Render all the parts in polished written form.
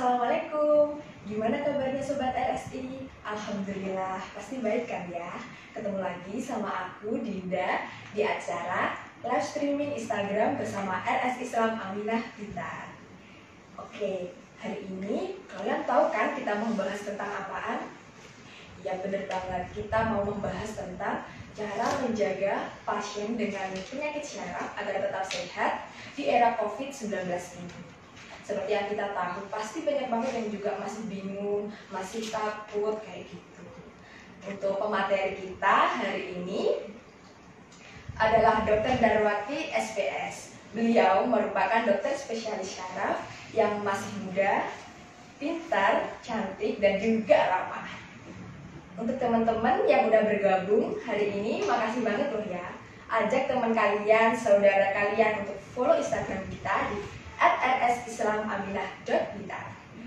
Assalamualaikum. Gimana kabarnya Sobat RSI? Alhamdulillah, pasti baik kan ya? Ketemu lagi sama aku Dinda di acara live streaming Instagram bersama RS Islam Aminah Blitar. Oke, hari ini kalian tahu kan kita mau membahas tentang apaan? Ya bener banget, kita mau membahas tentang cara menjaga pasien dengan penyakit syaraf agar tetap sehat di era COVID-19 ini. Seperti yang kita tahu, pasti banyak banget yang juga masih bingung, masih takut kayak gitu. Untuk pemateri kita hari ini adalah Dr. Darwati SPS. Beliau merupakan dokter spesialis syaraf yang masih muda, pintar, cantik, dan juga ramah. Untuk teman-teman yang udah bergabung hari ini, makasih banget loh ya. Ajak teman kalian, saudara kalian untuk follow Instagram kita di @rsislamaminah.blitar.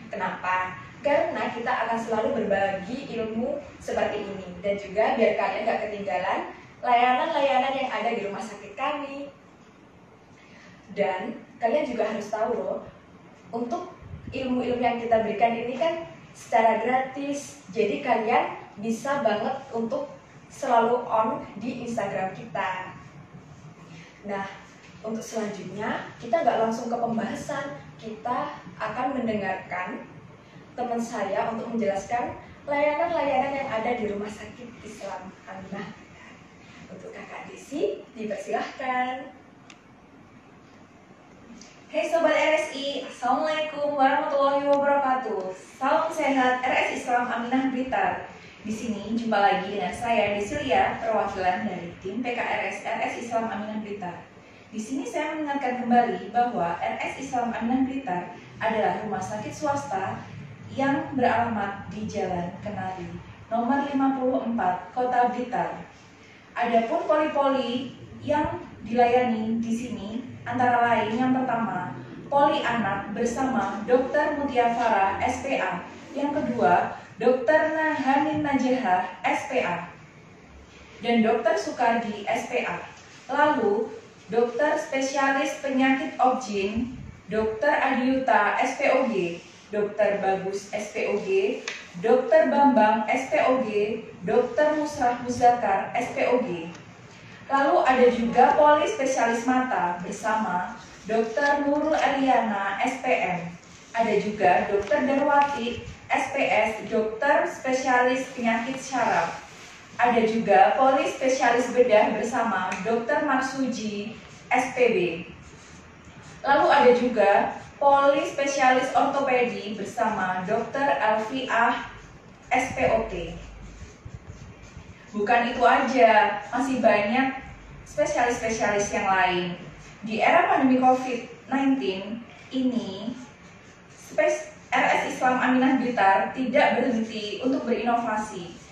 Kenapa? Karena kita akan selalu berbagi ilmu seperti ini, dan juga biar kalian gak ketinggalan layanan-layanan yang ada di rumah sakit kami. Dan kalian juga harus tahu loh, untuk ilmu-ilmu yang kita berikan ini kan secara gratis, jadi kalian bisa banget untuk selalu on di Instagram kita. Nah, untuk selanjutnya, kita nggak langsung ke pembahasan, kita akan mendengarkan teman saya untuk menjelaskan layanan-layanan yang ada di Rumah Sakit Islam Aminah. Untuk Kakak Desi, dipersilahkan. Hai Sobat RSI, Assalamualaikum warahmatullahi wabarakatuh. Salam sehat RS Islam Aminah Blitar. Di sini jumpa lagi dengan saya Desilia, perwakilan dari tim PKRS RS Islam Aminah Blitar. Di sini saya mengingatkan kembali bahwa RS Islam Aminah Blitar adalah rumah sakit swasta yang beralamat di Jalan Kenari, nomor 54, Kota Blitar. Adapun poli-poli yang dilayani di sini antara lain yang pertama, poli anak bersama Dr. Mutia Farah SPA. Yang kedua, Dr. Nahanin Najahah SPA dan Dr. Sukadi SPA. Lalu Dokter Spesialis Penyakit Objin, Dr. Adiuta SPOG, Dr. Bagus SPOG, Dr. Bambang SPOG, Dr. Musrah Muzakar SPOG. Lalu ada juga poli spesialis mata bersama Dr. Nurul Eliana SPM. Ada juga Dr. Darwati SPS, Dokter Spesialis Penyakit Syaraf. Ada juga poli spesialis bedah bersama Dr. Marsuji SPB. Lalu ada juga poli spesialis ortopedi bersama Dr. Alfiah SPOT. Bukan itu aja, masih banyak spesialis-spesialis yang lain. Di era pandemi COVID-19 ini, RS Islam Aminah Blitar tidak berhenti untuk berinovasi.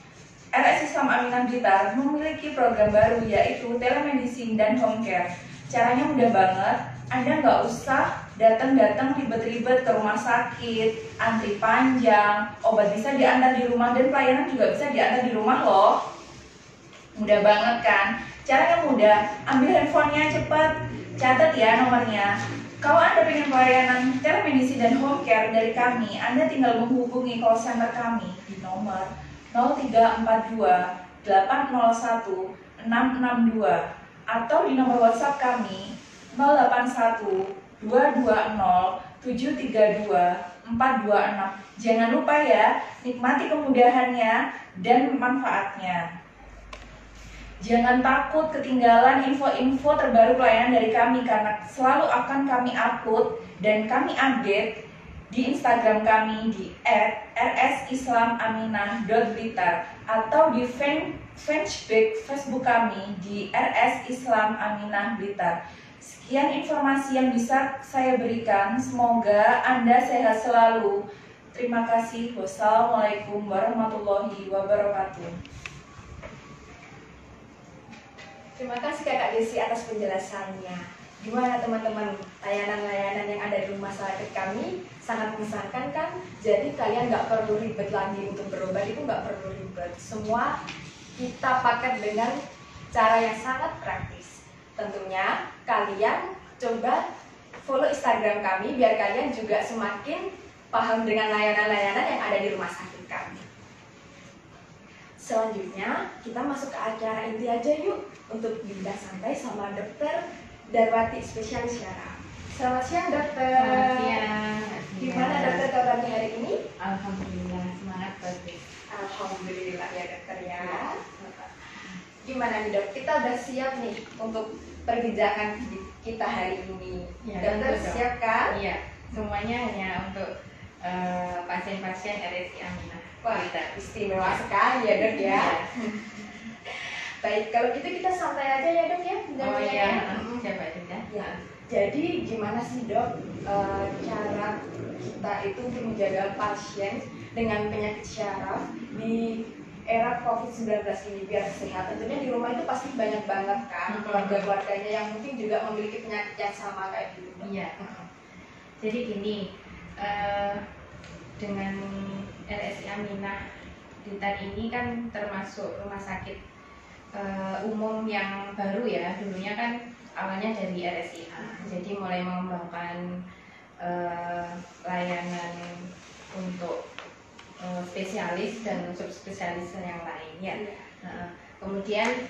RS Islam Aminah Blitar memiliki program baru yaitu telemedicine dan home care. Caranya mudah banget, Anda nggak usah datang-datang ribet-ribet ke rumah sakit, antri panjang, obat bisa diantar di rumah dan pelayanan juga bisa diantar di rumah loh. Mudah banget kan? Caranya mudah, ambil handphonenya cepat, catat ya nomornya. Kalau Anda ingin pelayanan telemedicine dan home care dari kami, Anda tinggal menghubungi call center kami di nomor 0342 801 662 atau di nomor WhatsApp kami 081 220 732 426. Jangan lupa ya, nikmati kemudahannya dan manfaatnya. Jangan takut ketinggalan info-info terbaru pelayanan dari kami karena selalu akan kami upload dan kami update di Instagram kami di @rsislamaminah.blitar atau di fanpage Facebook kami di RS Islam Aminah Blitar. Sekian informasi yang bisa saya berikan. Semoga Anda sehat selalu. Terima kasih. Wassalamualaikum warahmatullahi wabarakatuh. Terima kasih Kakak Desi atas penjelasannya. Gimana teman-teman, layanan-layanan yang ada di rumah sakit kami sangat mengesankan kan? Jadi kalian nggak perlu ribet lagi untuk berobat, itu nggak perlu ribet. Semua kita pakai dengan cara yang sangat praktis. Tentunya kalian coba follow Instagram kami biar kalian juga semakin paham dengan layanan-layanan yang ada di rumah sakit kami. Selanjutnya, kita masuk ke acara inti aja yuk untuk Dinda santai sama Dokter Darwati spesialis syaraf. Selamat siang dokter. Selamat siang. Gimana dokter kabarnya hari ini? Alhamdulillah, semangat bagus. Alhamdulillah ya dokter ya. Gimana nih dok? Kita udah siap nih untuk perbincangan kita hari ini. Ya, Dokter tentu, Dok. siap kan? Iya, semuanya hanya untuk pasien-pasien RSI Aminah. Wah, istimewa sekali ya dok ya. Baik, kalau gitu kita santai aja ya dok ya. Oh penjelasannya. iya, siapa Dinda? Ya, jadi gimana sih dok cara kita itu untuk menjaga pasien dengan penyakit syaraf di era COVID-19 ini biar sehat? Tentunya di rumah itu pasti banyak banget kan keluarga-keluarganya yang mungkin juga memiliki penyakit yang sama kayak gitu dok. Iya. Jadi gini, dengan RSI Aminah Blitar ini kan termasuk rumah sakit umum yang baru ya. Dulunya kan awalnya dari RSIA, jadi mulai mengembangkan layanan untuk spesialis dan subspesialis yang lain ya. Kemudian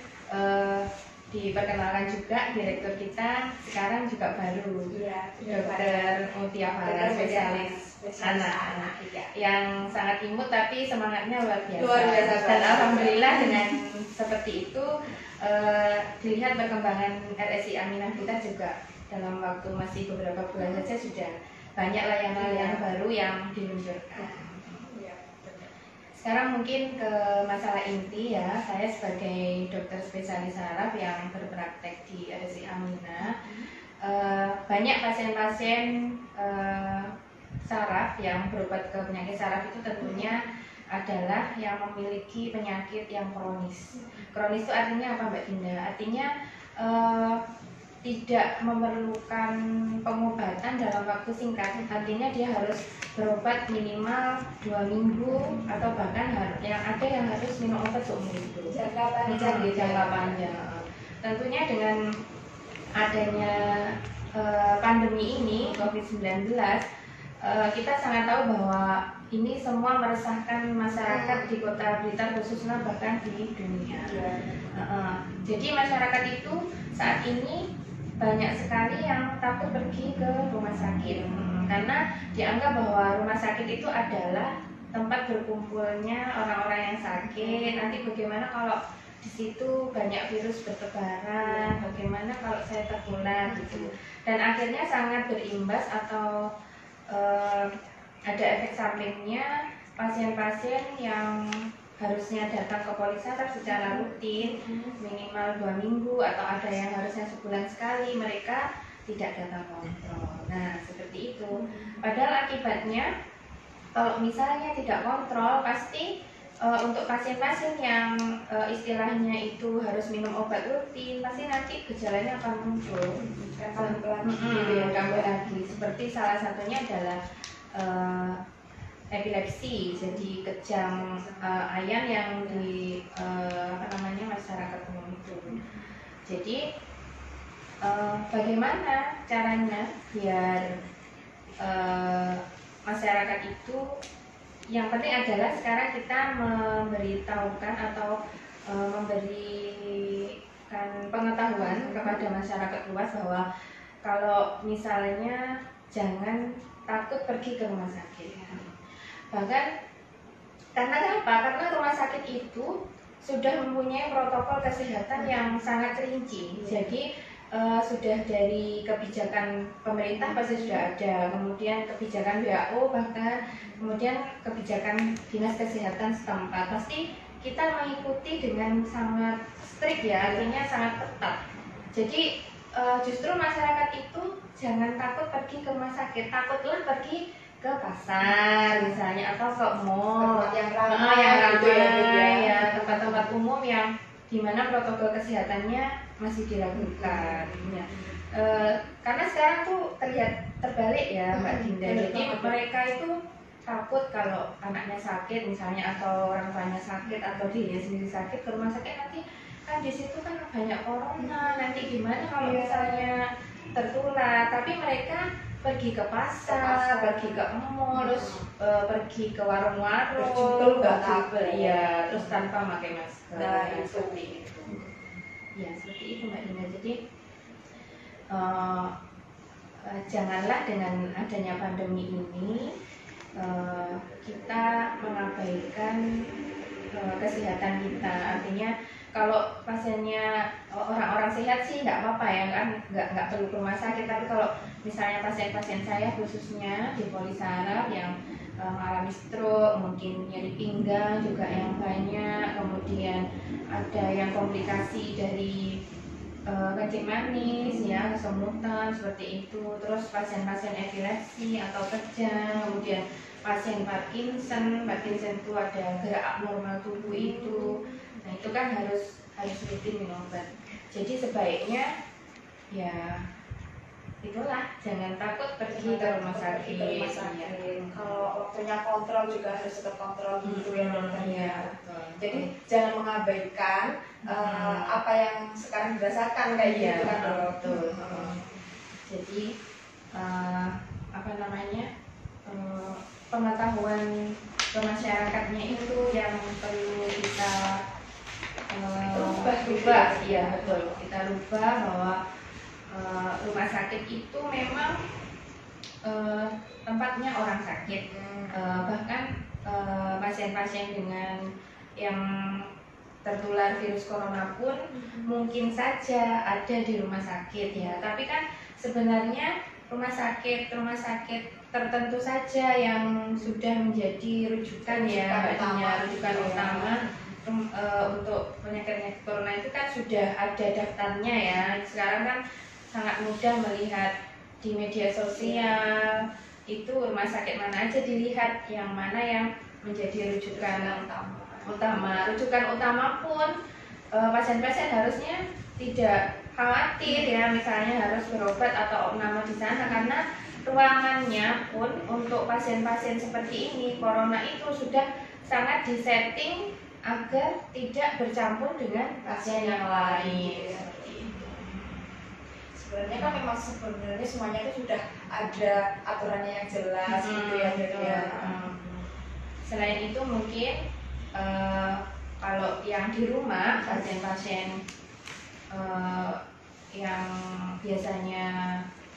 diperkenalkan juga direktur kita sekarang juga baru, Iya, Dokter Mutia Farah, spesialis anak yang sangat imut tapi semangatnya luar biasa. Luar biasa Dan banget. alhamdulillah dengan seperti itu dilihat perkembangan RSI Aminah kita juga dalam waktu masih beberapa bulan saja sudah banyak layanan-layanan baru yang diluncurkan. Iya, benar. Sekarang mungkin ke masalah inti ya, saya sebagai dokter spesialis saraf yang berpraktek di RSI Aminah, banyak pasien-pasien saraf yang berobat ke penyakit saraf itu tentunya adalah yang memiliki penyakit yang kronis. Kronis itu artinya apa Mbak Dinda? Artinya tidak memerlukan pengobatan dalam waktu singkat. Artinya dia harus berobat minimal 2 minggu atau bahkan yang ada yang harus minum obat seumur hidup. Jangka panjang Di gitu. jangka panjang. Tentunya dengan adanya pandemi ini COVID-19, kita sangat tahu bahwa ini semua meresahkan masyarakat di Kota Blitar khususnya bahkan di dunia. Jadi masyarakat itu saat ini banyak sekali yang takut pergi ke rumah sakit karena dianggap bahwa rumah sakit itu adalah tempat berkumpulnya orang-orang yang sakit. Nanti bagaimana kalau di situ banyak virus bertebaran, bagaimana kalau saya tertular gitu. Dan akhirnya sangat berimbas atau ada efek sampingnya pasien-pasien yang harusnya datang ke polisaraf secara rutin minimal 2 minggu atau ada yang harusnya sebulan sekali, mereka tidak datang kontrol. Nah seperti itu. Padahal akibatnya kalau misalnya tidak kontrol pasti untuk pasien-pasien yang istilahnya itu harus minum obat rutin, pasti nanti gejalanya akan muncul Pelan-pelan kambuh lagi. Seperti salah satunya adalah epilepsi, jadi kejang ayan yang di masyarakat umum itu. Jadi bagaimana caranya biar masyarakat itu, yang penting adalah sekarang kita memberitahukan atau memberikan pengetahuan kepada masyarakat luas bahwa kalau misalnya jangan takut pergi ke rumah sakit. Bahkan karena apa? Karena rumah sakit itu sudah mempunyai protokol kesehatan yang sangat rinci. Jadi sudah dari kebijakan pemerintah pasti sudah ada, kemudian kebijakan WHO, bahkan kemudian kebijakan dinas kesehatan setempat, pasti kita mengikuti dengan sangat strict ya, artinya sangat ketat. Jadi justru masyarakat itu jangan takut pergi ke rumah sakit, takutlah pergi ke pasar misalnya atau ke mall yang ramai gitu ya, tempat-tempat umum yang dimana protokol kesehatannya masih dilakukan. Ya. Karena sekarang tuh terlihat terbalik ya Mbak Dinda. Jadi mereka itu takut kalau anaknya sakit misalnya atau orang tuanya sakit atau dirinya sendiri sakit ke rumah sakit, nanti kan di situ kan banyak corona, nanti gimana kalau misalnya tertular. Tapi mereka pergi ke pasar, pergi ke mall, terus pergi ke warung-warung, Berjubel nggak takut. iya, terus tanpa pakai masker. Nah, Ya, itu. seperti itu. Ya, seperti itu Mbak Dina. Jadi eh, janganlah dengan adanya pandemi ini kita mengabaikan kesehatan kita. Artinya kalau pasiennya orang-orang sehat sih nggak apa-apa ya, kan nggak perlu ke rumah sakit. Tapi kalau misalnya pasien-pasien saya khususnya di polisaraf yang mengalami stroke, mungkin nyeri pinggang juga yang banyak, kemudian ada yang komplikasi dari kencing manis ya, kesemutan seperti itu, terus pasien-pasien epilepsi atau kejang, kemudian pasien Parkinson itu ada gerak abnormal tubuh itu. Nah, itu kan harus rutin minum obat. Jadi sebaiknya ya itulah, jangan takut pergi ke rumah sakit. Iya. Kalau waktunya kontrol juga harus tetap kontrol gitu ya dokter ya. Iya, betul. Jadi jangan mengabaikan apa yang sekarang dirasakan kayak gitu kan dok. Betul. Jadi apa namanya, pengetahuan ke masyarakatnya itu yang perlu kita rubah. Iya betul, kita rubah bahwa rumah sakit itu memang tempatnya orang sakit. Bahkan pasien-pasien dengan yang tertular virus corona pun mungkin saja ada di rumah sakit ya. Tapi kan sebenarnya rumah sakit tertentu saja yang sudah menjadi rujukan ya, rujukan utama untuk penyakit corona itu kan sudah ada daftarnya ya. Sekarang kan sangat mudah melihat di media sosial itu rumah sakit mana aja dilihat, yang mana yang menjadi rujukan utama. Rujukan utama pun pasien-pasien harusnya tidak khawatir ya, misalnya harus berobat atau opname di sana, karena ruangannya pun untuk pasien-pasien seperti ini corona itu sudah sangat disetting agar tidak bercampur dengan pasien yang lain. Sebenarnya kan memang semuanya itu sudah ada aturannya yang jelas gitu ya dok ya. Selain itu mungkin kalau yang di rumah pasien-pasien yang biasanya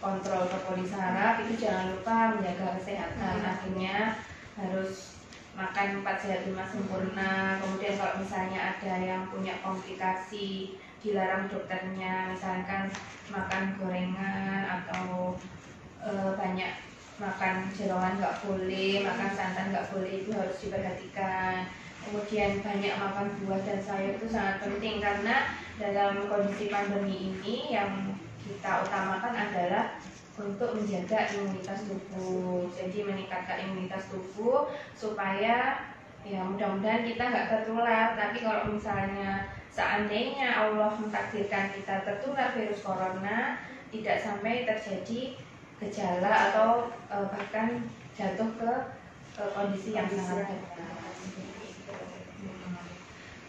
kontrol ke polisaraf itu jangan lupa menjaga kesehatan. Akhirnya harus makan 4 sehat 5 sempurna. Kemudian kalau misalnya ada yang punya komplikasi, dilarang dokternya, misalkan makan gorengan atau banyak makan jeroan nggak boleh, makan santan nggak boleh, itu harus diperhatikan. Kemudian banyak makan buah dan sayur itu sangat penting, karena dalam kondisi pandemi ini yang kita utamakan adalah untuk menjaga imunitas tubuh. Jadi meningkatkan imunitas tubuh supaya ya mudah-mudahan kita nggak tertular. Tapi kalau misalnya seandainya Allah mentakdirkan kita tertular virus corona, tidak sampai terjadi gejala atau bahkan jatuh ke kondisi yang sangat berat.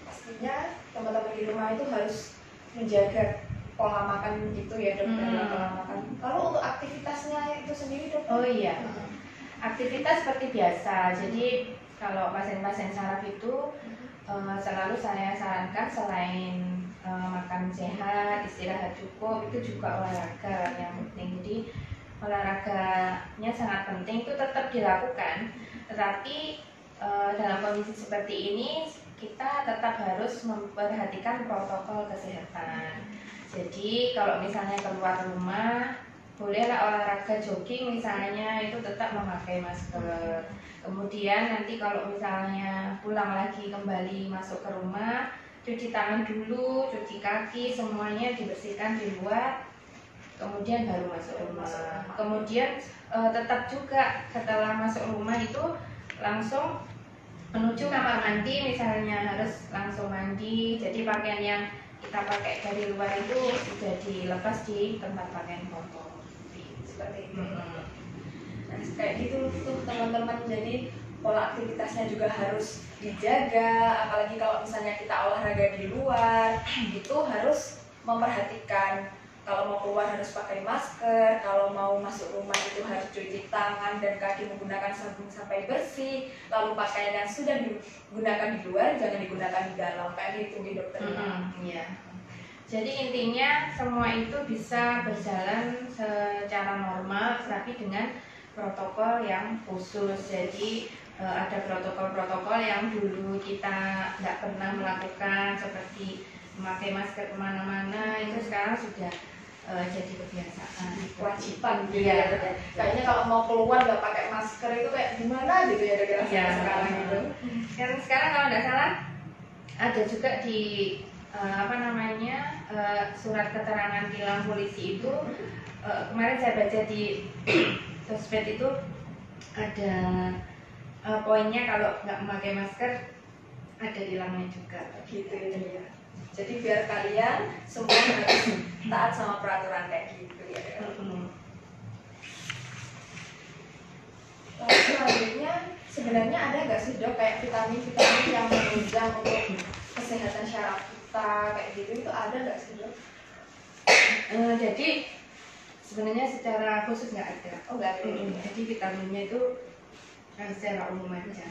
Pastinya teman-teman di rumah itu harus menjaga pola makan gitu ya dokter. Pola makan. Kalau untuk aktivitasnya itu sendiri dokter? Oh iya, aktivitas seperti biasa. Jadi kalau pasien-pasien saraf itu selalu saya sarankan selain makan sehat, istirahat cukup, itu juga olahraga yang penting. Jadi olahraganya sangat penting, itu tetap dilakukan. Tetapi dalam kondisi seperti ini kita tetap harus memperhatikan protokol kesehatan. Jadi kalau misalnya keluar rumah, bolehlah olahraga jogging misalnya, itu tetap memakai masker. Kemudian nanti kalau misalnya pulang lagi kembali masuk ke rumah, cuci tangan dulu, cuci kaki, semuanya dibersihkan di luar, kemudian baru masuk rumah. Kemudian tetap juga setelah masuk rumah itu langsung menuju kamar mandi, misalnya harus langsung mandi. Jadi pakaian yang kita pakai dari luar itu sudah dilepas di tempat pakaian kotor seperti itu. Nah, kayak gitu tuh teman-teman. Jadi pola aktivitasnya juga harus dijaga, apalagi kalau misalnya kita olahraga di luar itu harus memperhatikan kalau mau keluar harus pakai masker, kalau mau masuk rumah itu harus cuci tangan dan kaki menggunakan sabun sampai bersih, lalu pakaian yang sudah digunakan di luar jangan digunakan di dalam, kayak gitu di dokter. Iya. Jadi intinya semua itu bisa berjalan secara normal tapi dengan protokol yang khusus. Jadi ada protokol-protokol yang dulu kita nggak pernah melakukan seperti memakai masker kemana-mana, itu sekarang sudah jadi kebiasaan, Kewajiban gitu Iya. ya. Kayaknya kalau mau keluar nggak pakai masker itu kayak gimana gitu ya dengan Iya. sekarang gitu. Dan sekarang kalau nggak salah ada juga di surat keterangan tilang polisi itu, kemarin saya baca di sosmed itu ada poinnya kalau nggak memakai masker ada tilangnya juga. Gitu ya. Jadi biar kalian semua harus taat sama peraturan kayak gitu ya. Lalu selanjutnya sebenarnya ada nggak sih dok kayak vitamin-vitamin yang menunjang untuk kesehatan syaraf kita kayak gitu, itu ada nggak sih dok? Jadi sebenarnya secara khusus nggak ada. Oh nggak ada. Jadi vitaminnya itu secara umum aja.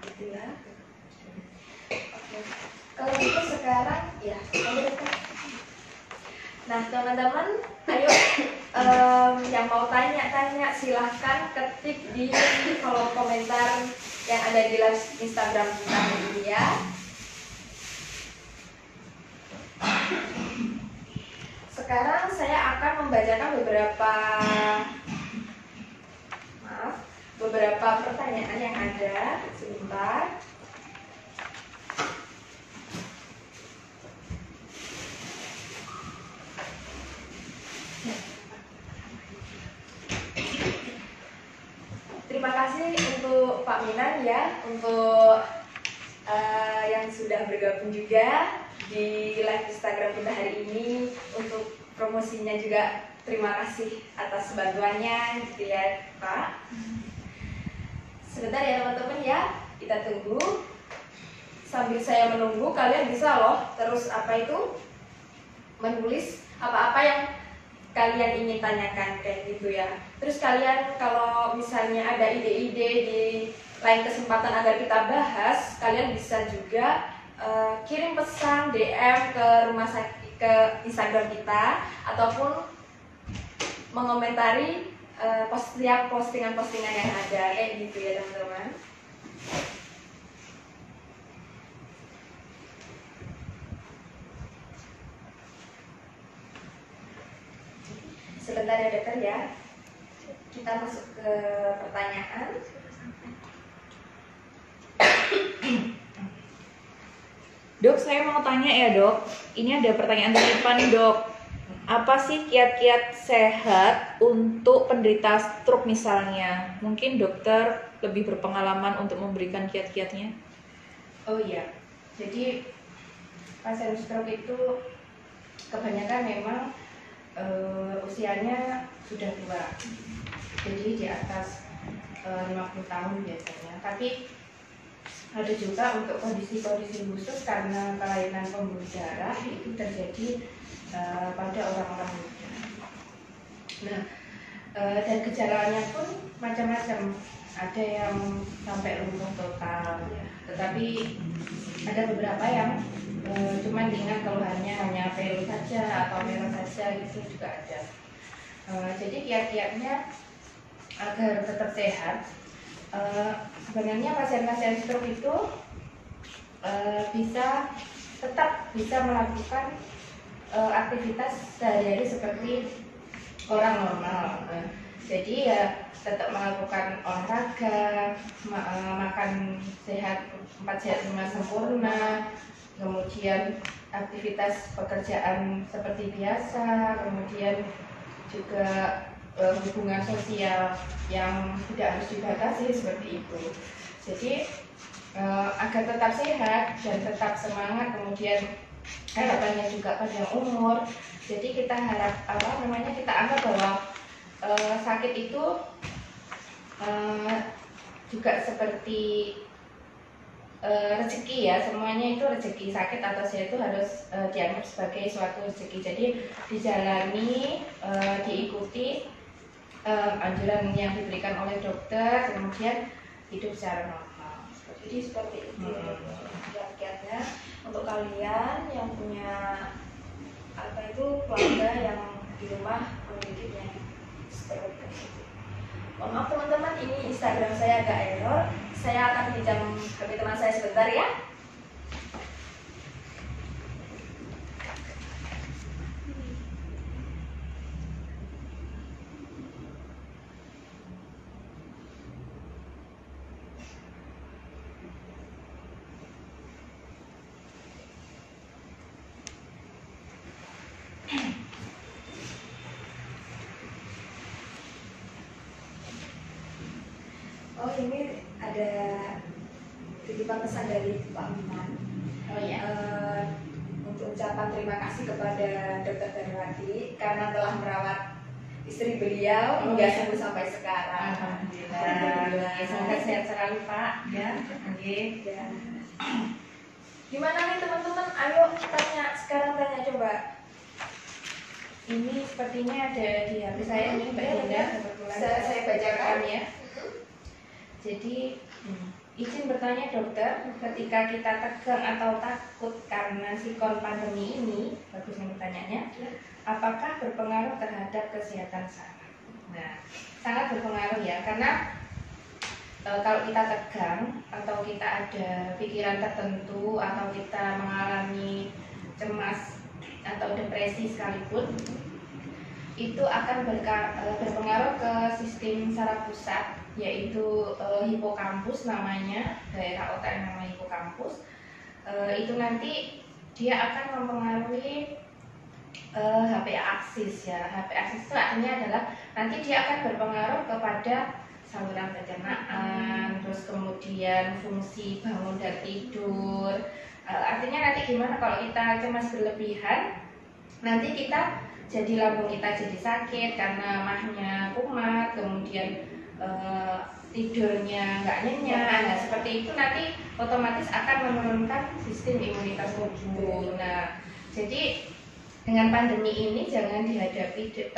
Gitu ya. Oke. Kalau gitu sekarang ya. Nah teman-teman, ayo yang mau tanya-tanya silahkan ketik di kolom komentar yang ada di live Instagram kita ini ya. Sekarang saya akan membacakan beberapa pertanyaan yang ada. Sebentar. Terima kasih untuk Pak Minan ya, untuk yang sudah bergabung juga di live Instagram kita hari ini. Untuk promosinya juga terima kasih atas bantuannya gitu ya Pak. Sebentar ya teman-teman ya, kita tunggu. Sambil saya menunggu, kalian bisa loh terus menulis apa-apa yang kalian ingin tanyakan kayak gitu ya. Terus kalian kalau misalnya ada ide-ide di lain kesempatan agar kita bahas, kalian bisa juga kirim pesan DM ke ke Instagram kita ataupun mengomentari setiap postingan-postingan yang ada kayak gitu ya teman-teman. Sebentar ya dokter ya, kita masuk ke pertanyaan. Dok, saya mau tanya ya dok, ini ada pertanyaan titipan dok. Apa sih kiat-kiat sehat untuk penderita stroke misalnya? Mungkin dokter lebih berpengalaman untuk memberikan kiat-kiatnya. Oh iya, jadi pasien stroke itu kebanyakan memang usianya sudah tua, jadi di atas 50 tahun biasanya. Tapi ada juga untuk kondisi-kondisi khusus karena kelainan pembuluh darah itu terjadi pada orang-orang muda. Nah, dan gejalanya pun macam-macam. Ada yang sampai lumpuh total, tetapi ada beberapa yang cuman dengan keluhannya hanya peluh saja atau merah saja, gitu juga ada. Jadi kiat-kiatnya agar tetap sehat, sebenarnya pasien-pasien stroke itu tetap bisa melakukan aktivitas sehari-hari seperti orang normal. Jadi ya tetap melakukan olahraga, makan sehat, 4 sehat 5 sempurna, kemudian aktivitas pekerjaan seperti biasa, kemudian juga hubungan sosial yang tidak harus dibatasi seperti itu. Jadi agar tetap sehat dan tetap semangat, kemudian harapannya juga panjang umur. Jadi kita kita anggap bahwa sakit itu juga seperti rezeki ya, semuanya itu rezeki. Sakit atau sehat itu harus dianggap sebagai suatu rezeki. Jadi dijalani, diikuti anjuran yang diberikan oleh dokter, kemudian hidup secara normal. Jadi seperti itu kiat-kiatnya untuk kalian yang punya keluarga yang di rumah memiliki penyakit seperti itu. Mohon maaf teman-teman, ini Instagram saya agak error. Saya akan pinjam HP teman saya sebentar ya. Oh, ini ada titipan pesan dari Pak Miman. Oh ya. Untuk ucapan terima kasih kepada Dr. Darwati karena telah merawat istri beliau hingga sembuh sampai sekarang. Alhamdulillah. Semoga sehat selalu Pak. Ya. Oke. Ya. Gimana nih teman-teman? Ayo tanya coba. Ini sepertinya ada di HP saya nih Mbak Dinda. Kebetulan Saya bacakan ya. Jadi izin bertanya dokter, ketika kita tegang atau takut karena sikon pandemi ini, bagusnya pertanyaannya, apakah berpengaruh terhadap kesehatan saraf? Nah, sangat berpengaruh ya, karena kalau kita tegang atau kita ada pikiran tertentu atau kita mengalami cemas atau depresi sekalipun, itu akan berpengaruh ke sistem saraf pusat, yaitu hipokampus namanya, daerah otak yang namanya hipokampus. Itu nanti dia akan mempengaruhi HPA aksis ya. HPA aksis itu artinya adalah nanti dia akan berpengaruh kepada saluran pencernaan, terus kemudian fungsi bangun dan tidur. Artinya nanti gimana kalau kita cemas berlebihan, nanti kita jadi lambung kita jadi sakit karena mahnya kumat, kemudian tidurnya nggak nyenyak. Nah, seperti itu nanti otomatis akan menurunkan sistem imunitas tubuh. Nah, jadi dengan pandemi ini jangan dihadapi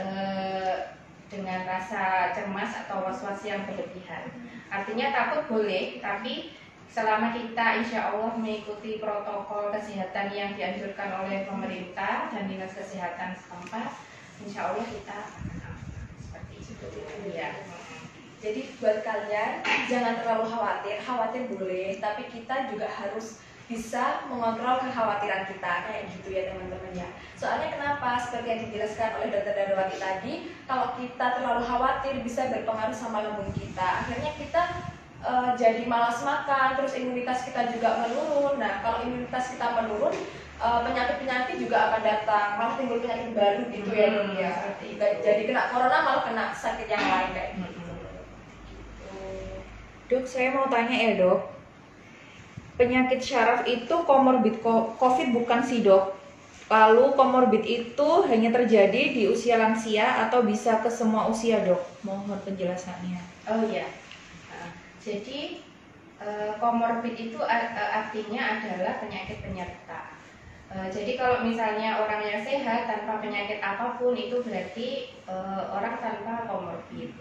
dengan rasa cemas atau was-was yang berlebihan. Artinya takut boleh, tapi selama kita insya Allah mengikuti protokol kesehatan yang dianjurkan oleh pemerintah dan dinas kesehatan setempat, insya Allah kita seperti itu ya. Jadi buat kalian jangan terlalu khawatir boleh, tapi kita juga harus bisa mengontrol kekhawatiran kita kayak gitu ya teman-teman ya. Soalnya kenapa? Seperti yang dijelaskan oleh Dr. Darwati tadi, kalau kita terlalu khawatir bisa berpengaruh sama lambung kita. Akhirnya kita jadi malas makan, terus imunitas kita juga menurun. Nah, kalau imunitas kita menurun, penyakit-penyakit juga akan datang, malah timbul penyakit baru gitu ya dok ya. Jadi kena corona malah kena sakit yang lain kayak gitu. Dok, saya mau tanya ya dok, penyakit syaraf itu komorbid COVID bukan sih dok? Lalu komorbid itu hanya terjadi di usia lansia atau bisa ke semua usia dok? Mohon penjelasannya. Oh iya. Jadi komorbid itu artinya adalah penyakit penyerta. Jadi kalau misalnya orang yang sehat tanpa penyakit apapun itu berarti orang tanpa komorbid.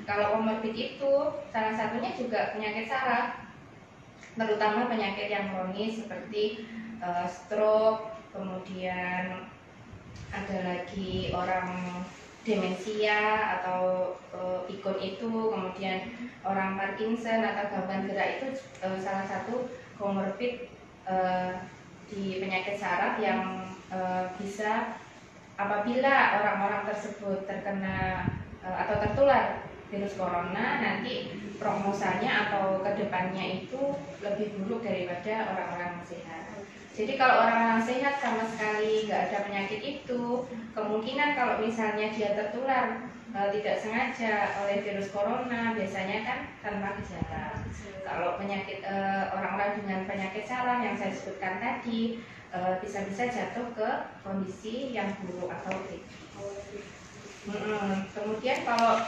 Kalau komorbid itu salah satunya juga penyakit saraf, terutama penyakit yang kronis seperti stroke, kemudian ada lagi orang demensia atau pikun itu, kemudian orang Parkinson atau gangguan gerak itu salah satu komorbid di penyakit saraf yang bisa apabila orang-orang tersebut terkena atau tertular virus corona, nanti prognosanya atau kedepannya itu lebih buruk daripada orang-orang sehat. Jadi kalau orang-orang sehat sama sekali nggak ada penyakit itu, kemungkinan kalau misalnya dia tertular tidak sengaja oleh virus corona, biasanya kan tanpa gejala. Kalau penyakit orang-orang dengan penyakit saraf yang saya sebutkan tadi, bisa-bisa jatuh ke kondisi yang buruk atau kritis. Kemudian kalau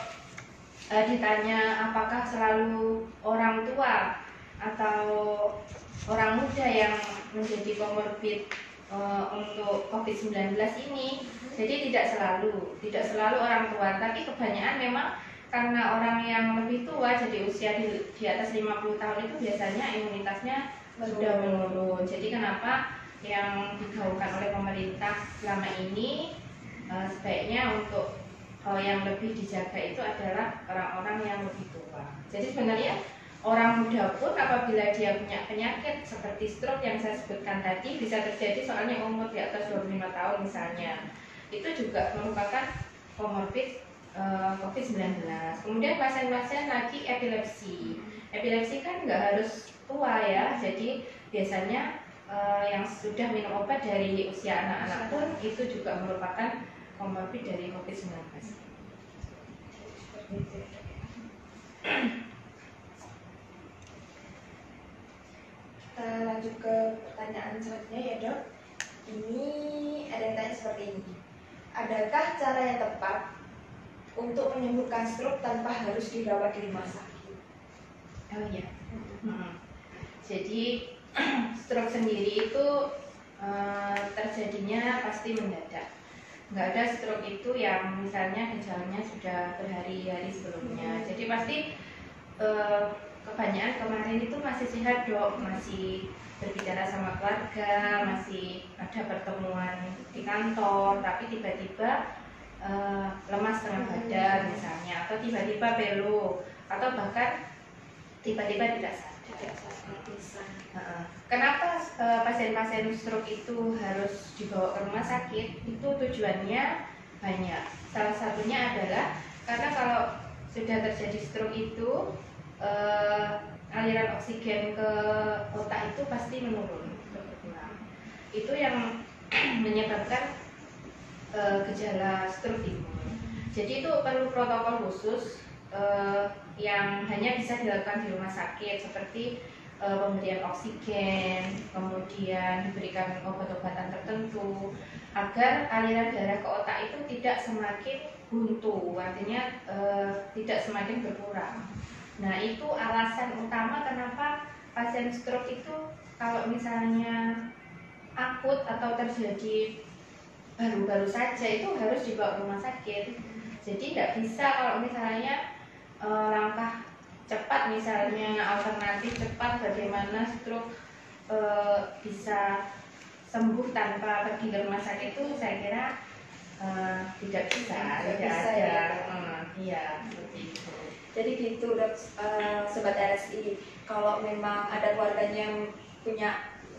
ditanya apakah selalu orang tua atau orang muda yang menjadi komorbid untuk COVID-19 ini. Jadi tidak selalu orang tua, tapi kebanyakan memang karena orang yang lebih tua, jadi usia di atas 50 tahun itu biasanya imunitasnya sudah menurun. Jadi kenapa yang digaungkan oleh pemerintah selama ini sebaiknya untuk yang lebih dijaga itu adalah orang-orang yang lebih tua. Jadi sebenarnya orang muda pun apabila dia punya penyakit seperti stroke yang saya sebutkan tadi, bisa terjadi soalnya umur di atas 25 tahun misalnya, itu juga merupakan komorbid COVID-19. Kemudian pasien-pasien lagi epilepsi. Epilepsi kan nggak harus tua ya, jadi biasanya yang sudah minum obat dari usia anak-anak pun itu juga merupakan komorbid dari COVID-19. Kita lanjut ke pertanyaan selanjutnya ya dok. Ini ada yang tanya seperti ini. Adakah cara yang tepat untuk menyembuhkan stroke tanpa harus dirawat di rumah sakit? Oh iya. Jadi stroke sendiri itu terjadinya pasti mendadak. Nggak ada stroke itu yang misalnya gejalanya sudah berhari-hari sebelumnya. Jadi pasti kebanyakan kemarin itu masih sehat dok, masih berbicara sama keluarga, masih ada pertemuan di kantor, tapi tiba-tiba lemas setengah badan misalnya, atau tiba-tiba belo, atau bahkan tiba-tiba tidak sadar. Kenapa pasien-pasien stroke itu harus dibawa ke rumah sakit? Itu tujuannya banyak. Salah satunya adalah karena kalau sudah terjadi stroke itu aliran oksigen ke otak itu pasti menurun, berkurang. Itu yang menyebabkan gejala stroke ini. Jadi itu perlu protokol khusus yang hanya bisa dilakukan di rumah sakit, seperti pemberian oksigen, kemudian diberikan obat-obatan tertentu agar aliran darah ke otak itu tidak semakin buntu, artinya tidak semakin berkurang. Nah, itu alasan utama kenapa pasien stroke itu kalau misalnya akut atau terjadi baru-baru saja itu harus dibawa ke rumah sakit. Jadi tidak bisa kalau misalnya langkah cepat, misalnya alternatif cepat bagaimana stroke bisa sembuh tanpa pergi ke rumah sakit itu saya kira tidak bisa, tidak bisa ada. ya. Iya, seperti itu. Jadi gitu dok, sobat RSI, kalau memang ada keluarganya yang punya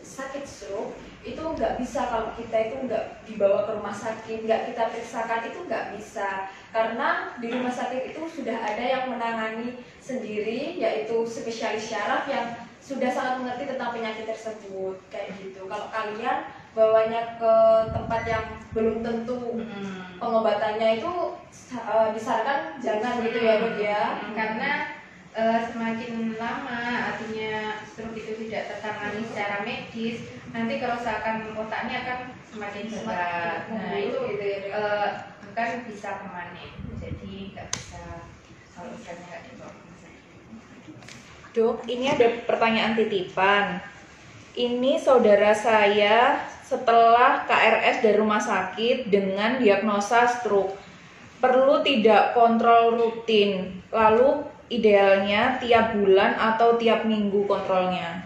sakit stroke, itu nggak bisa kalau kita itu nggak dibawa ke rumah sakit, nggak kita periksakan, itu nggak bisa, karena di rumah sakit itu sudah ada yang menangani sendiri, yaitu spesialis syaraf yang sudah sangat mengerti tentang penyakit tersebut kayak gitu. Kalau kalian bawanya ke tempat yang belum tentu pengobatannya itu disarankan jangan gitu ya dok ya. Karena semakin lama artinya stroke itu tidak tertangani secara medis, nanti kerusakan otaknya akan semakin berat. Nah itu gitu ya, bahkan bisa permanen, jadi nggak bisa kalau misalnya nggak dibawa ke rumah sakit. Dok, ini ada pertanyaan titipan. Ini saudara saya setelah KRS dari rumah sakit dengan diagnosa stroke, perlu tidak kontrol rutin? Lalu idealnya tiap bulan atau tiap minggu kontrolnya?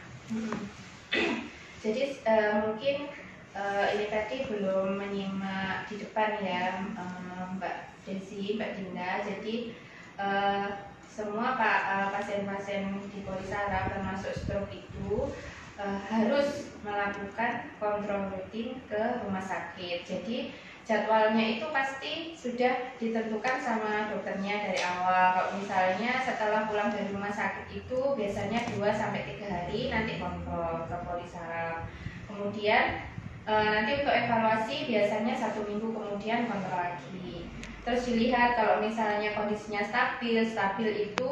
Jadi mungkin ini tadi belum menyimak di depan ya Mbak Desi, Mbak Dinda. Jadi semua pasien-pasien di Polisaraf termasuk stroke itu harus melakukan kontrol rutin ke rumah sakit. Jadi jadwalnya itu pasti sudah ditentukan sama dokternya dari awal. Kalau misalnya setelah pulang dari rumah sakit itu biasanya 2-3 hari nanti kontrol ke Polisaraf. Kemudian nanti untuk evaluasi biasanya 1 minggu kemudian kontrol lagi. Terus dilihat kalau misalnya kondisinya stabil itu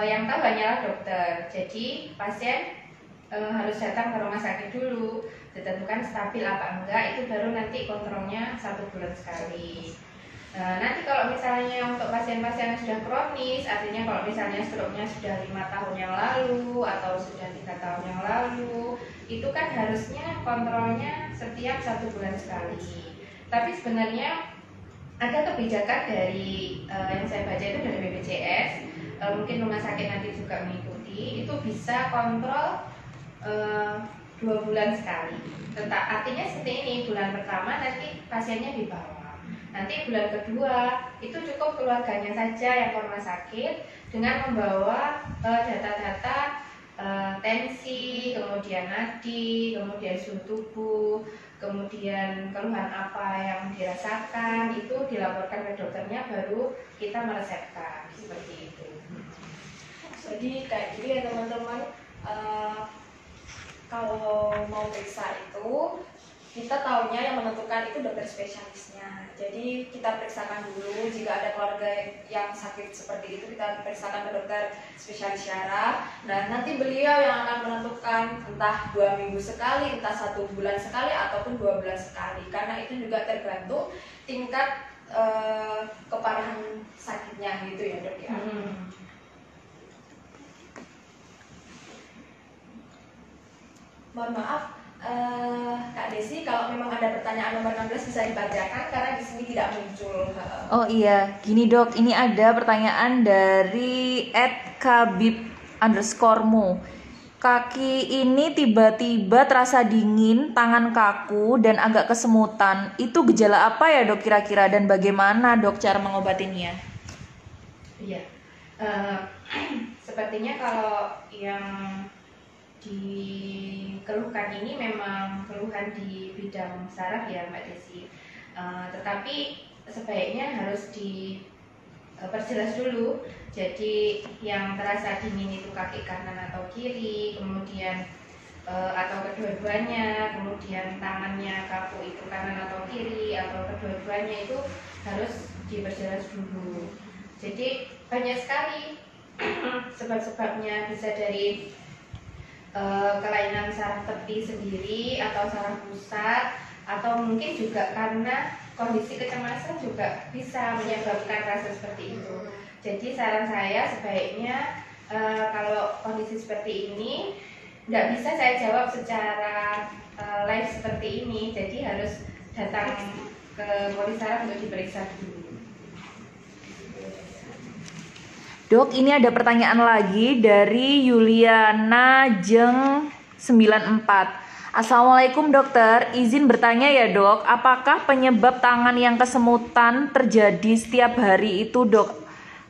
yang tahu hanyalah dokter. Jadi pasien harus datang ke rumah sakit dulu, ditentukan stabil apa enggak, itu baru nanti kontrolnya 1 bulan sekali. Nanti kalau misalnya untuk pasien-pasien yang sudah kronis, artinya kalau misalnya stroke-nya sudah 5 tahun yang lalu atau sudah 3 tahun yang lalu, itu kan harusnya kontrolnya setiap 1 bulan sekali. Tapi sebenarnya ada kebijakan dari yang saya baca itu dari BPJS, mungkin rumah sakit nanti juga mengikuti, itu bisa kontrol 2 bulan sekali. Artinya seperti ini, bulan pertama nanti pasiennya dibawa. Nanti bulan kedua itu cukup keluarganya saja yang ke rumah sakit dengan membawa data-data tensi, kemudian nadi, kemudian suhu tubuh, kemudian keluhan apa yang dirasakan, itu dilaporkan ke dokternya, baru kita meresepkan seperti itu. Jadi kayak gini ya teman-teman, kalau mau periksa itu kita taunya yang menentukan itu dokter spesialisnya. Jadi kita periksakan dulu, jika ada keluarga yang sakit seperti itu kita periksakan ke dokter spesialis syaraf. Dan nanti beliau yang akan menentukan entah 2 minggu sekali, entah 1 bulan sekali, ataupun 2 bulan sekali. Karena itu juga tergantung tingkat keparahan sakitnya gitu ya dok ya. Mohon maaf, Kak Desi, kalau memang ada pertanyaan nomor 16 bisa dibacakan karena di sini tidak muncul. Oh iya, gini dok, ini ada pertanyaan dari @kabib_mu. Kaki ini tiba-tiba terasa dingin, tangan kaku dan agak kesemutan. Itu gejala apa ya dok kira-kira, dan bagaimana dok cara mengobatinya? Iya, sepertinya kalau yang dikeluhkan ini memang keluhan di bidang saraf ya Mbak Desi, tetapi sebaiknya harus diperjelas dulu. Jadi yang terasa dingin itu kaki kanan atau kiri, kemudian atau kedua-duanya, kemudian tangannya kaku itu kanan atau kiri, atau kedua-duanya, itu harus diperjelas dulu. Jadi banyak sekali sebab-sebabnya, bisa dari kelainan saraf tepi sendiri atau saraf pusat, atau mungkin juga karena kondisi kecemasan juga bisa menyebabkan rasa seperti itu. Jadi saran saya sebaiknya kalau kondisi seperti ini nggak bisa saya jawab secara live seperti ini, jadi harus datang ke polisaraf untuk diperiksa dulu. Dok, ini ada pertanyaan lagi dari Yuliana Jeng 94. Assalamualaikum dokter, izin bertanya ya dok, apakah penyebab tangan yang kesemutan terjadi setiap hari itu dok?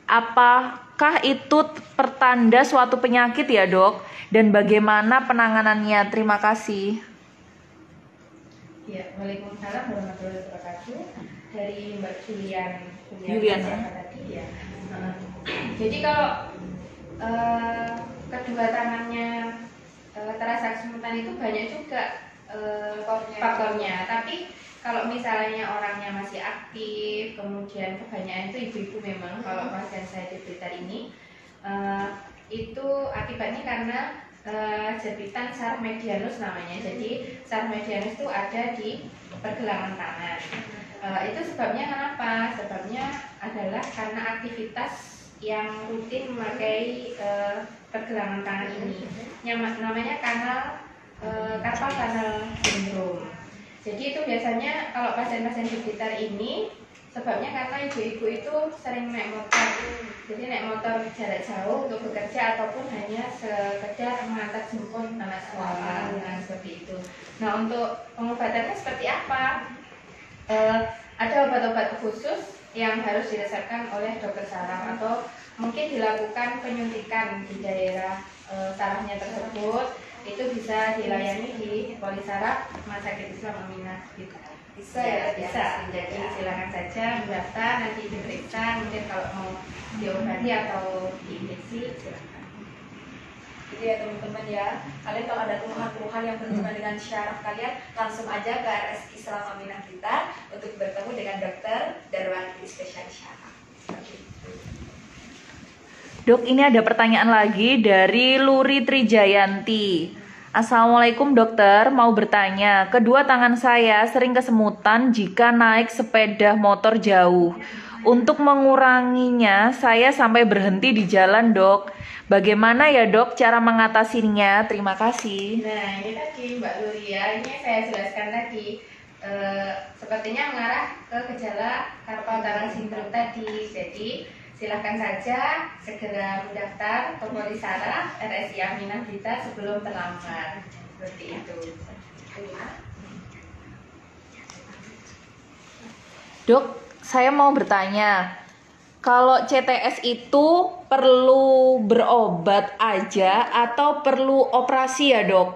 Apakah itu pertanda suatu penyakit ya dok? Dan bagaimana penanganannya? Terima kasih. Ya, Waalaikumsalam warahmatullahi wabarakatuh. Dari Mbak Juliana tadi ya. Jadi kalau kedua tangannya terasa kesemutan itu banyak juga faktornya. Tapi kalau misalnya orangnya masih aktif, kemudian kebanyakan itu ibu-ibu memang, kalau pasien saya di Blitar ini itu akibatnya karena jepitan saraf medianus namanya. Jadi saraf medianus itu ada di pergelangan tangan. Itu sebabnya kenapa? Sebabnya adalah karena aktivitas yang rutin memakai pergelangan tangan ini. Namanya carpal tunnel syndrome. Jadi itu biasanya kalau pasien-pasien di Blitar ini sebabnya karena ibu-ibu itu sering naik motor. Jadi naik motor jarak jauh untuk bekerja ataupun hanya sekedar mengantar jemput anak sekolah, nah seperti itu. Nah, untuk pengobatannya seperti apa? Ada obat-obat khusus yang harus diresepkan oleh dokter saraf, atau mungkin dilakukan penyuntikan di daerah sarafnya tersebut. Itu bisa dilayani di Polisaraf Rumah Sakit Islam Aminah gitu. Bisa ya? Bisa. Jadi silakan saja mendaftar, nanti diperiksa, mungkin kalau mau diobati atau diinjeksi silakan. Jadi ya teman-teman ya, kalian kalau ada keluhan-keluhan yang berhubungan dengan syaraf kalian, langsung aja ke RSI Islam Aminah Blitar untuk bertemu dengan dokter Darwani spesialis syaraf. Dok, ini ada pertanyaan lagi dari Luri Trijayanti. Assalamualaikum dokter, mau bertanya, kedua tangan saya sering kesemutan jika naik sepeda motor jauh. Untuk menguranginya, saya sampai berhenti di jalan, Dok. Bagaimana ya, Dok, cara mengatasinya? Terima kasih. Nah, ini tadi Mbak Luria, ini saya jelaskan tadi. Sepertinya mengarah ke gejala carpal tunnel syndrome tadi. Jadi, silahkan saja segera mendaftar ke Polisaraf RSI Aminah Blitar sebelum terlambat. Seperti itu. Dok, saya mau bertanya, kalau CTS itu perlu berobat aja atau perlu operasi ya, Dok?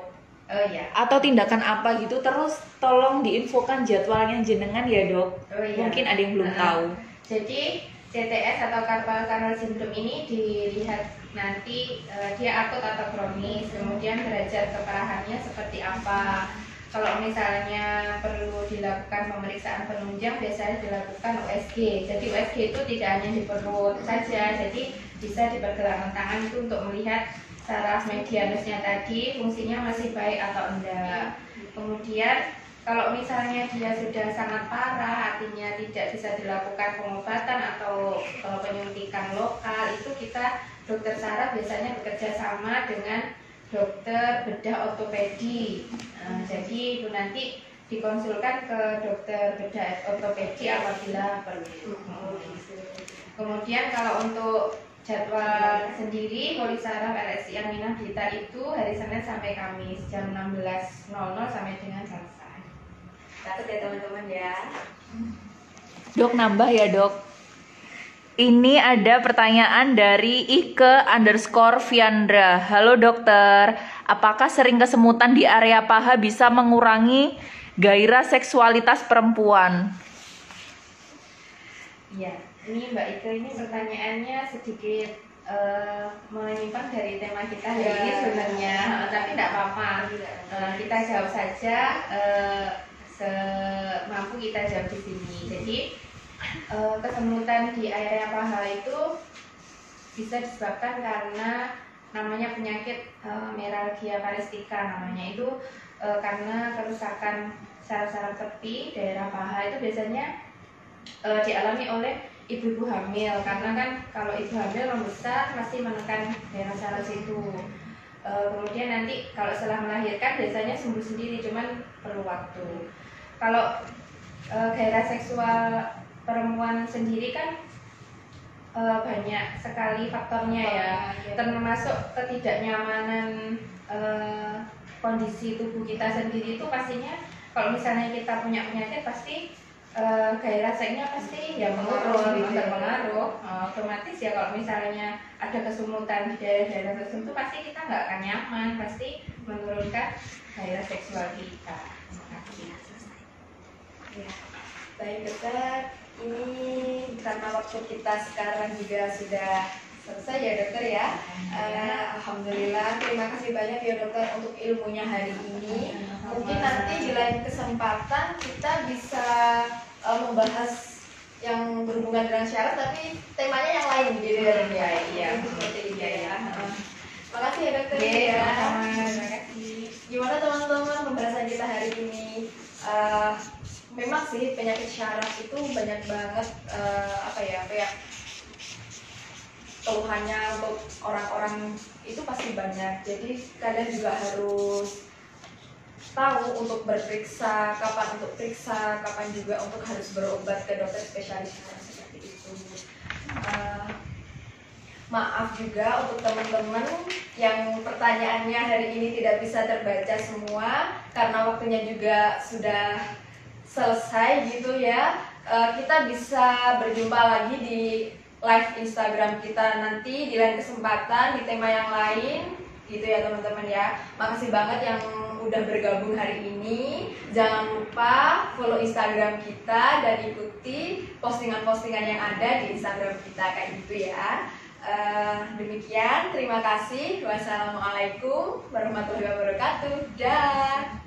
Oh ya. Atau tindakan apa gitu? Terus tolong diinfokan jadwalnya jenengan ya, Dok. Oh iya. Mungkin ada yang belum tahu. Jadi CTS atau carpal tunnel syndrome ini dilihat nanti dia akut atau kronis, kemudian derajat keparahannya seperti apa. Kalau misalnya perlu dilakukan pemeriksaan penunjang, biasanya dilakukan USG. Jadi USG itu tidak hanya di perut saja, jadi bisa di pergelangan tangan itu untuk melihat saraf medianusnya tadi fungsinya masih baik atau enggak. Kemudian kalau misalnya dia sudah sangat parah, artinya tidak bisa dilakukan pengobatan atau penyuntikan lokal, itu kita dokter saraf biasanya bekerja sama dengan dokter bedah ortopedi. Jadi itu nanti dikonsulkan ke dokter bedah ortopedi apabila perlu. Kemudian kalau untuk jadwal sendiri, Polisaraf RSI Aminah Blitar itu hari Senin sampai Kamis jam 16.00 sampai dengan selesai. Catat ya teman-teman ya. Dok, nambah ya, Dok. Ini ada pertanyaan dari Ike_Viandra. Halo dokter, apakah sering kesemutan di area paha bisa mengurangi gairah seksualitas perempuan? Iya, ini Mbak Ike, ini pertanyaannya sedikit menyimpang dari tema kita hari ini sebenarnya, tapi tidak apa-apa. Kita jawab saja semampu kita jawab di sini. Jadi kesemutan di area paha itu bisa disebabkan karena namanya penyakit meralgia parestika namanya itu karena kerusakan saraf-saraf tepi daerah paha itu biasanya dialami oleh ibu-ibu hamil, karena kan kalau ibu hamil membesar pasti menekan daerah saraf situ. Kemudian nanti kalau setelah melahirkan biasanya sembuh sendiri, cuman perlu waktu. Kalau gairah seksual perempuan sendiri kan banyak sekali faktornya ya, termasuk ketidaknyamanan kondisi tubuh kita sendiri itu pastinya kalau misalnya kita punya penyakit pasti gairah seksnya pasti ya menurun, berpengaruh. Otomatis ya kalau misalnya ada kesemutan di daerah-daerah tertentu pasti kita nggak akan nyaman, pasti menurunkan gairah seksual kita. Terima kasih. Ya, baik dokter. Ini karena waktu kita sekarang juga sudah selesai ya dokter ya. Alhamdulillah, terima kasih banyak ya dokter untuk ilmunya hari ini. Mungkin nanti di lain kesempatan kita bisa membahas yang berhubungan dengan syarat, tapi temanya yang lain gitu ya dok ya. Iya, Seperti itu ya. Makasih ya dokter Oke, ya. terima kasih. Gimana teman-teman pembahasan kita hari ini? Memang sih penyakit syaraf itu banyak banget kayak keluhannya untuk orang-orang itu pasti banyak. Jadi kalian juga harus tahu untuk berperiksa, kapan untuk periksa, kapan juga untuk harus berobat ke dokter spesialis seperti itu. Maaf juga untuk teman-teman yang pertanyaannya hari ini tidak bisa terbaca semua karena waktunya juga sudah selesai gitu ya. Kita bisa berjumpa lagi di live Instagram kita nanti di lain kesempatan di tema yang lain gitu ya teman-teman ya. Makasih banget yang udah bergabung hari ini. Jangan lupa follow Instagram kita dan ikuti postingan-postingan yang ada di Instagram kita kayak gitu ya. Demikian, terima kasih. Wassalamualaikum warahmatullahi wabarakatuh. Dah.